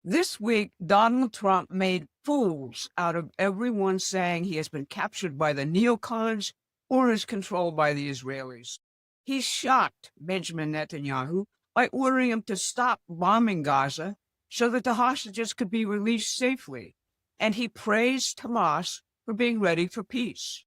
This week, Donald Trump made fools out of everyone saying he has been captured by the neocons or is controlled by the Israelis. He shocked Benjamin Netanyahu by ordering him to stop bombing Gaza so that the hostages could be released safely, and he praised Hamas for being ready for peace.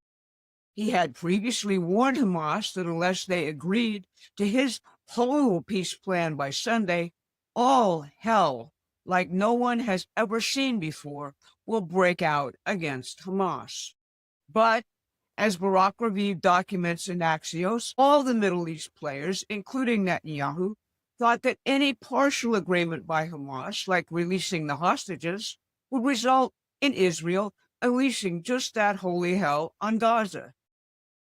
He had previously warned Hamas that unless they agreed to his whole peace plan by Sunday, all hell, like no one has ever seen before, will break out against Hamas. But, as Barak Raviv documents in Axios, all the Middle East players, including Netanyahu, thought that any partial agreement by Hamas, like releasing the hostages, would result in Israel unleashing just that holy hell on Gaza.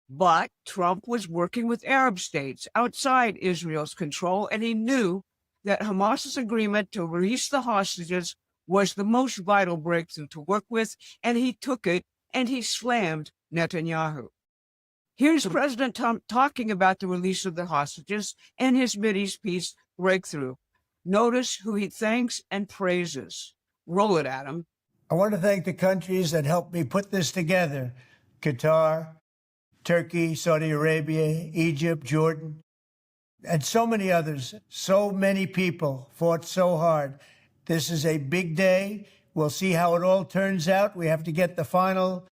But Trump was working with Arab states outside Israel's control, and he knew that Hamas's agreement to release the hostages was the most vital breakthrough to work with, and he took it, and he slammed Netanyahu. Here's President Trump talking about the release of the hostages and his Mideast peace breakthrough. Notice who he thanks and praises. Roll it, Adam. I want to thank the countries that helped me put this together: Qatar, Turkey, Saudi Arabia, Egypt, Jordan, and so many others. So many people fought so hard. This is a big day. We'll see how it all turns out. We have to get the final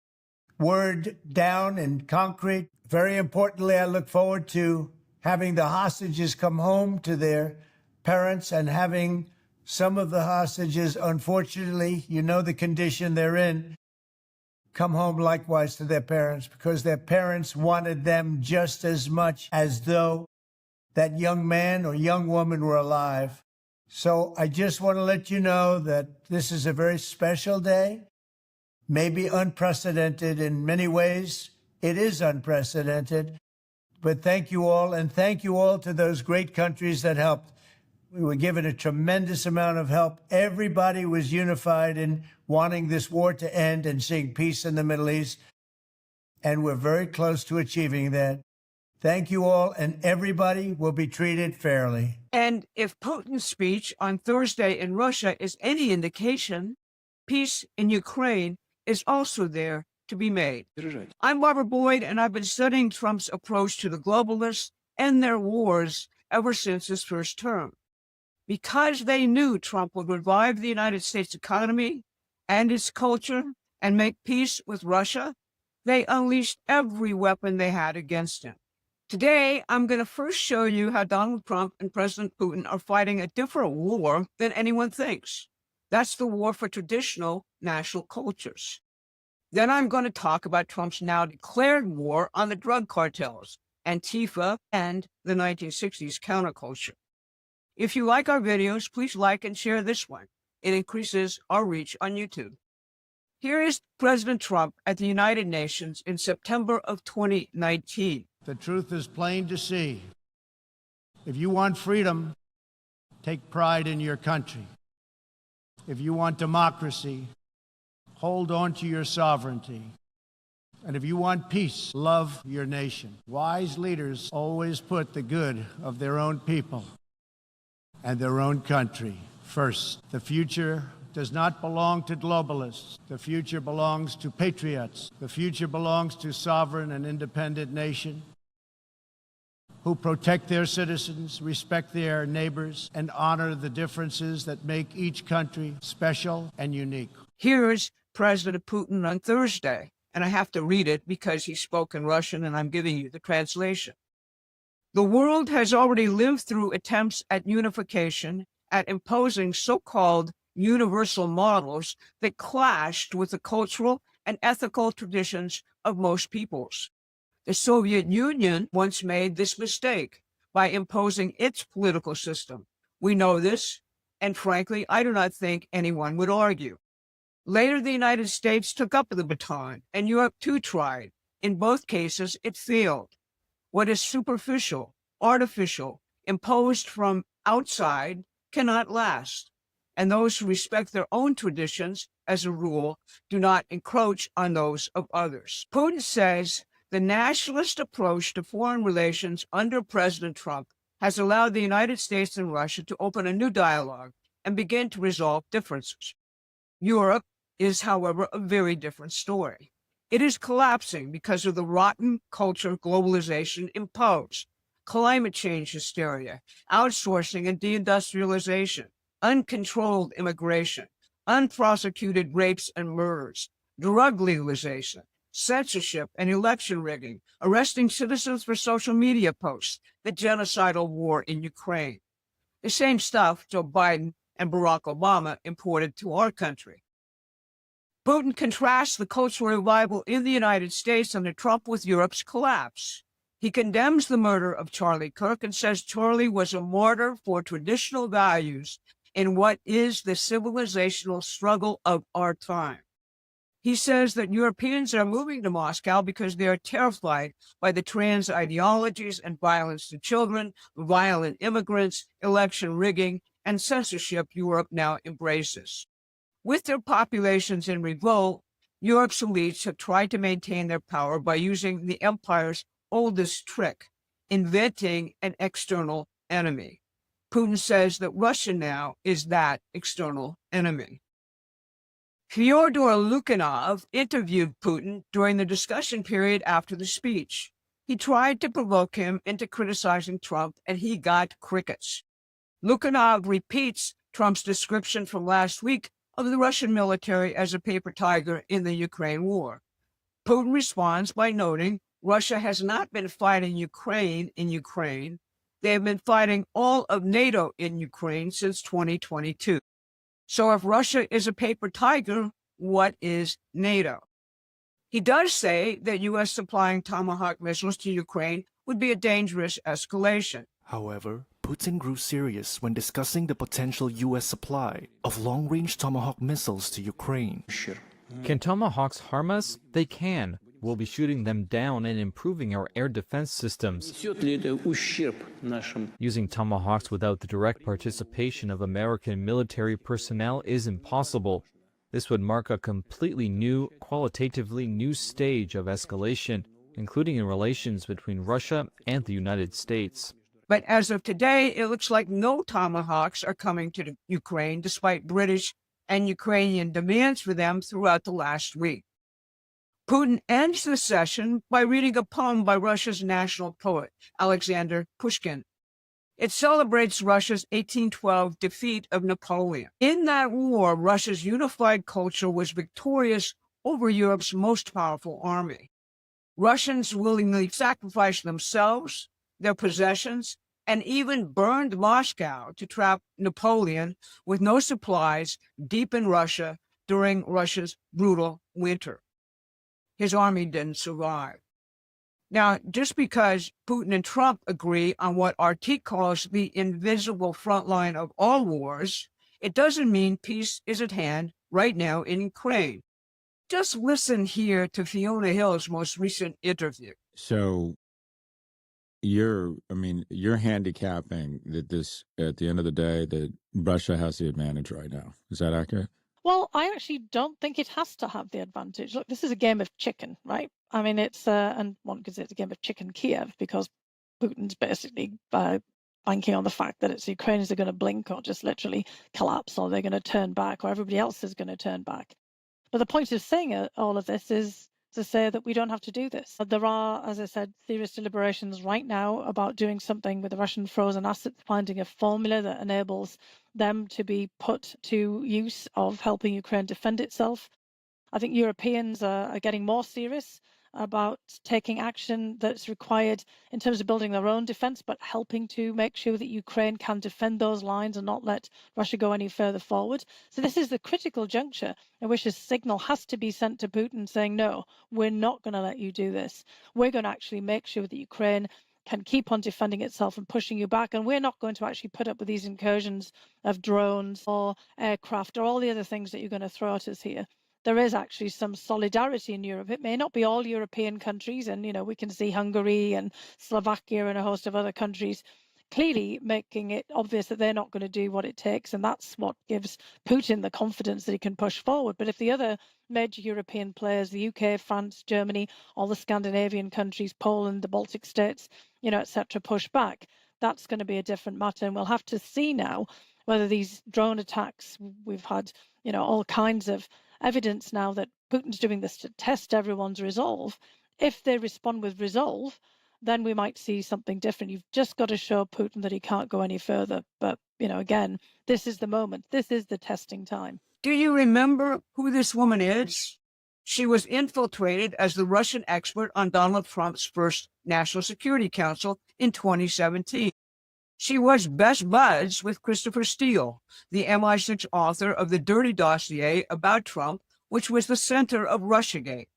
word down in concrete. Very importantly, I look forward to having the hostages come home to their parents and having some of the hostages, unfortunately, you know the condition they're in, come home likewise to their parents, because their parents wanted them just as much as though that young man or young woman were alive. So I just want to let you know that this is a very special day, maybe unprecedented in many ways. It is unprecedented, but thank you all, and thank you all to those great countries that helped. We were given a tremendous amount of help. Everybody was unified in wanting this war to end and seeing peace in the Middle East, and we're very close to achieving that. Thank you all, and everybody will be treated fairly. And if Putin's speech on Thursday in Russia is any indication, peace in Ukraine is also there to be made. I'm Barbara Boyd, and I've been studying Trump's approach to the globalists and their wars ever since his first term. Because they knew Trump would revive the United States economy and its culture and make peace with Russia, they unleashed every weapon they had against him. Today, I'm going to first show you how Donald Trump and President Putin are fighting a different war than anyone thinks. That's the war for traditional national cultures. Then I'm going to talk about Trump's now declared war on the drug cartels, Antifa, and the 1960s counterculture. If you like our videos, please like and share this one. It increases our reach on YouTube. Here is President Trump at the United Nations in September of 2019. The truth is plain to see. If you want freedom, take pride in your country. If you want democracy, hold on to your sovereignty. And if you want peace, love your nation. Wise leaders always put the good of their own people and their own country first. The future does not belong to globalists. The future belongs to patriots. The future belongs to sovereign and independent nations who protect their citizens, respect their neighbors, and honor the differences that make each country special and unique. Here's President Putin on Thursday, and I have to read it because he spoke in Russian and I'm giving you the translation. The world has already lived through attempts at unification, at imposing so-called universal models that clashed with the cultural and ethical traditions of most peoples. The Soviet Union once made this mistake by imposing its political system. We know this, and frankly, I do not think anyone would argue. Later, the United States took up the baton, and Europe too tried. In both cases, it failed. What is superficial, artificial, imposed from outside cannot last. And those who respect their own traditions, as a rule, do not encroach on those of others. Putin says the nationalist approach to foreign relations under President Trump has allowed the United States and Russia to open a new dialogue and begin to resolve differences. Europe is, however, a very different story. It is collapsing because of the rotten culture globalization imposed, climate change hysteria, outsourcing and deindustrialization, uncontrolled immigration, unprosecuted rapes and murders, drug legalization, censorship and election rigging, arresting citizens for social media posts, the genocidal war in Ukraine. The same stuff Joe Biden and Barack Obama imported to our country. Putin contrasts the cultural revival in the United States under Trump with Europe's collapse. He condemns the murder of Charlie Kirk and says Charlie was a martyr for traditional values in what is the civilizational struggle of our time. He says that Europeans are moving to Moscow because they are terrified by the trans ideologies and violence to children, violent immigrants, election rigging, and censorship Europe now embraces. With their populations in revolt, Europe's elites have tried to maintain their power by using the empire's oldest trick, inventing an external enemy. Putin says that Russia now is that external enemy. Fyodor Lukyanov interviewed Putin during the discussion period after the speech. He tried to provoke him into criticizing Trump, and he got crickets. Lukyanov repeats Trump's description from last week of the Russian military as a paper tiger in the Ukraine war. Putin responds by noting Russia has not been fighting Ukraine in Ukraine. They have been fighting all of NATO in Ukraine since 2022. So if Russia is a paper tiger, what is NATO? He does say that U.S. supplying Tomahawk missiles to Ukraine would be a dangerous escalation. However, Putin grew serious when discussing the potential U.S. supply of long-range Tomahawk missiles to Ukraine. Can Tomahawks harm us? They can. We'll be shooting them down and improving our air defense systems. Using Tomahawks without the direct participation of American military personnel is impossible. This would mark a completely new, qualitatively new stage of escalation, including in relations between Russia and the United States. But as of today, it looks like no Tomahawks are coming to Ukraine, despite British and Ukrainian demands for them throughout the last week. Putin ends the session by reading a poem by Russia's national poet, Alexander Pushkin. It celebrates Russia's 1812 defeat of Napoleon. In that war, Russia's unified culture was victorious over Europe's most powerful army. Russians willingly sacrificed themselves, their possessions, and even burned Moscow to trap Napoleon with no supplies deep in Russia during Russia's brutal winter. His army didn't survive. Now, just because Putin and Trump agree on what RT calls the invisible front line of all wars, it doesn't mean peace is at hand right now in Ukraine. Just listen here to Fiona Hill's most recent interview. So you're handicapping that this, at the end of the day, that Russia has the advantage right now. Is that accurate? Well, I actually don't think it has to have the advantage. Look, this is a game of chicken, right? I mean, it's, and one could say it's a game of chicken Kiev, because Putin's basically banking on the fact that it's the Ukrainians are going to blink or just literally collapse, or they're going to turn back, or everybody else is going to turn back. But the point of saying all of this is to say that we don't have to do this. There are, as I said, serious deliberations right now about doing something with the Russian frozen assets, finding a formula that enables them to be put to use of helping Ukraine defend itself. I think Europeans are getting more serious about taking action that's required in terms of building their own defense, but helping to make sure that Ukraine can defend those lines and not let Russia go any further forward. So this is the critical juncture in which a signal has to be sent to Putin saying, no, we're not going to let you do this. We're going to actually make sure that Ukraine can keep on defending itself and pushing you back. And we're not going to actually put up with these incursions of drones or aircraft or all the other things that you're going to throw at us here. There is actually some solidarity in Europe. It may not be all European countries, and we can see Hungary and Slovakia and a host of other countries clearly making it obvious that they're not going to do what it takes, and that's what gives Putin the confidence that he can push forward. But if the other major European players, the UK, France, Germany, all the Scandinavian countries, Poland, the Baltic states, etc., push back, that's going to be a different matter, and we'll have to see now whether these drone attacks, we've had, all kinds of evidence now that Putin's doing this to test everyone's resolve. If they respond with resolve, then we might see something different. You've just got to show Putin that he can't go any further. But, again, this is the moment. This is the testing time. Do you remember who this woman is? She was infiltrated as the Russian expert on Donald Trump's first National Security Council in 2017. She was best buds with Christopher Steele, the MI6 author of the dirty dossier about Trump, which was the center of Russiagate.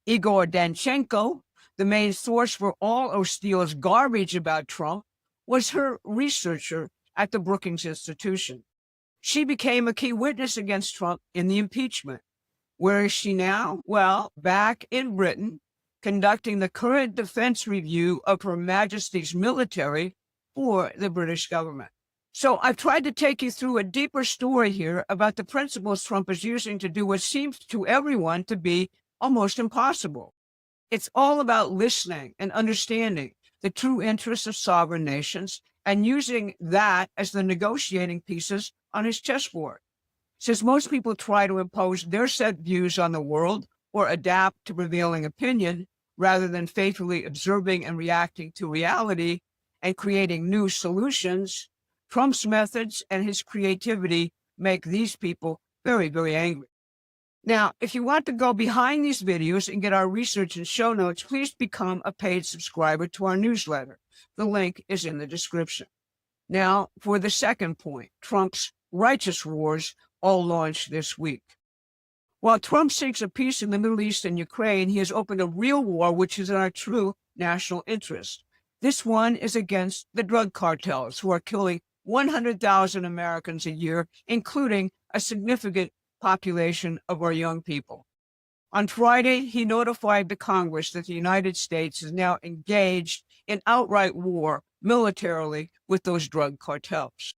Igor Danchenko, the main source for all of Steele's garbage about Trump, was her researcher at the Brookings Institution. She became a key witness against Trump in the impeachment. Where is she now? Well, back in Britain, conducting the current defense review of Her Majesty's military for the British government. So I've tried to take you through a deeper story here about the principles Trump is using to do what seems to everyone to be almost impossible. It's all about listening and understanding the true interests of sovereign nations and using that as the negotiating pieces on his chessboard. Since most people try to impose their set views on the world or adapt to prevailing opinion rather than faithfully observing and reacting to reality and creating new solutions, Trump's methods and his creativity make these people very, very angry. Now, if you want to go behind these videos and get our research and show notes, please become a paid subscriber to our newsletter. The link is in the description. Now, for the second point, Trump's righteous wars all launched this week. While Trump seeks a peace in the Middle East and Ukraine, he has opened a real war which is in our true national interest. This one is against the drug cartels who are killing 100,000 Americans a year, including a significant population of our young people. On Friday, he notified the Congress that the United States is now engaged in outright war militarily with those drug cartels.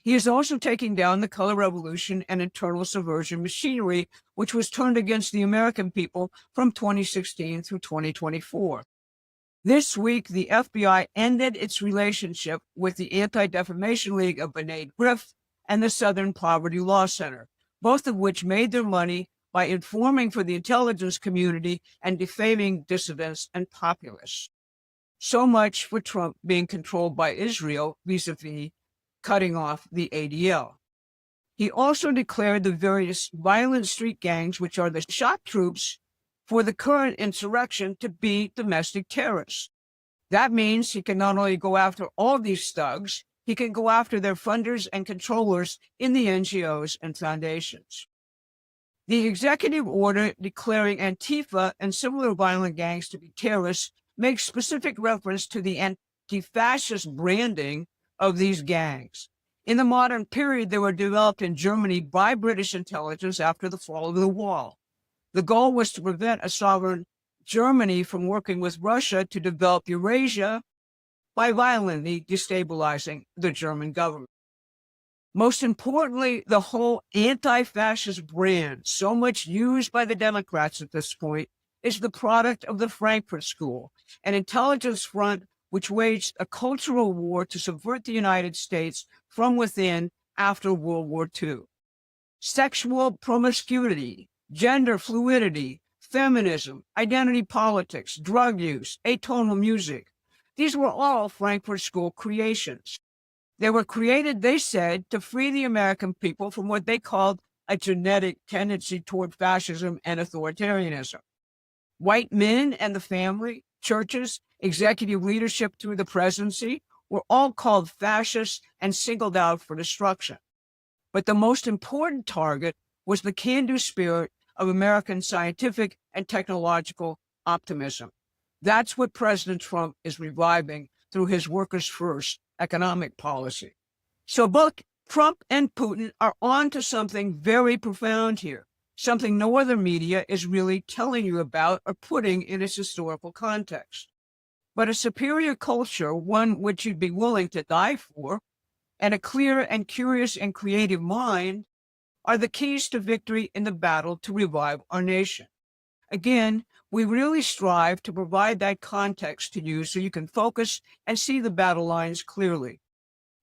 He is also taking down the color revolution and internal subversion machinery, which was turned against the American people from 2016 through 2024. This week, the FBI ended its relationship with the Anti-Defamation League of B'nai B'rith and the Southern Poverty Law Center, both of which made their money by informing for the intelligence community and defaming dissidents and populists. So much for Trump being controlled by Israel vis-a-vis cutting off the ADL. He also declared the various violent street gangs, which are the shock troops for the current insurrection, to be domestic terrorists. That means he can not only go after all these thugs, he can go after their funders and controllers in the NGOs and foundations. The executive order declaring Antifa and similar violent gangs to be terrorists makes specific reference to the anti-fascist branding of these gangs. In the modern period, they were developed in Germany by British intelligence after the fall of the wall. The goal was to prevent a sovereign Germany from working with Russia to develop Eurasia by violently destabilizing the German government. Most importantly, the whole anti-fascist brand, so much used by the Democrats at this point, is the product of the Frankfurt School, an intelligence front which waged a cultural war to subvert the United States from within after World War II. Sexual promiscuity, gender fluidity, feminism, identity politics, drug use, atonal music. These were all Frankfurt School creations. They were created, they said, to free the American people from what they called a genetic tendency toward fascism and authoritarianism. White men and the family, churches, executive leadership through the presidency were all called fascists and singled out for destruction. But the most important target was the can-do spirit of American scientific and technological optimism. That's what President Trump is reviving through his workers' first economic policy. So both Trump and Putin are on to something very profound here, something no other media is really telling you about or putting in its historical context. But a superior culture, one which you'd be willing to die for, and a clear and curious and creative mind are the keys to victory in the battle to revive our nation. Again, we really strive to provide that context to you so you can focus and see the battle lines clearly.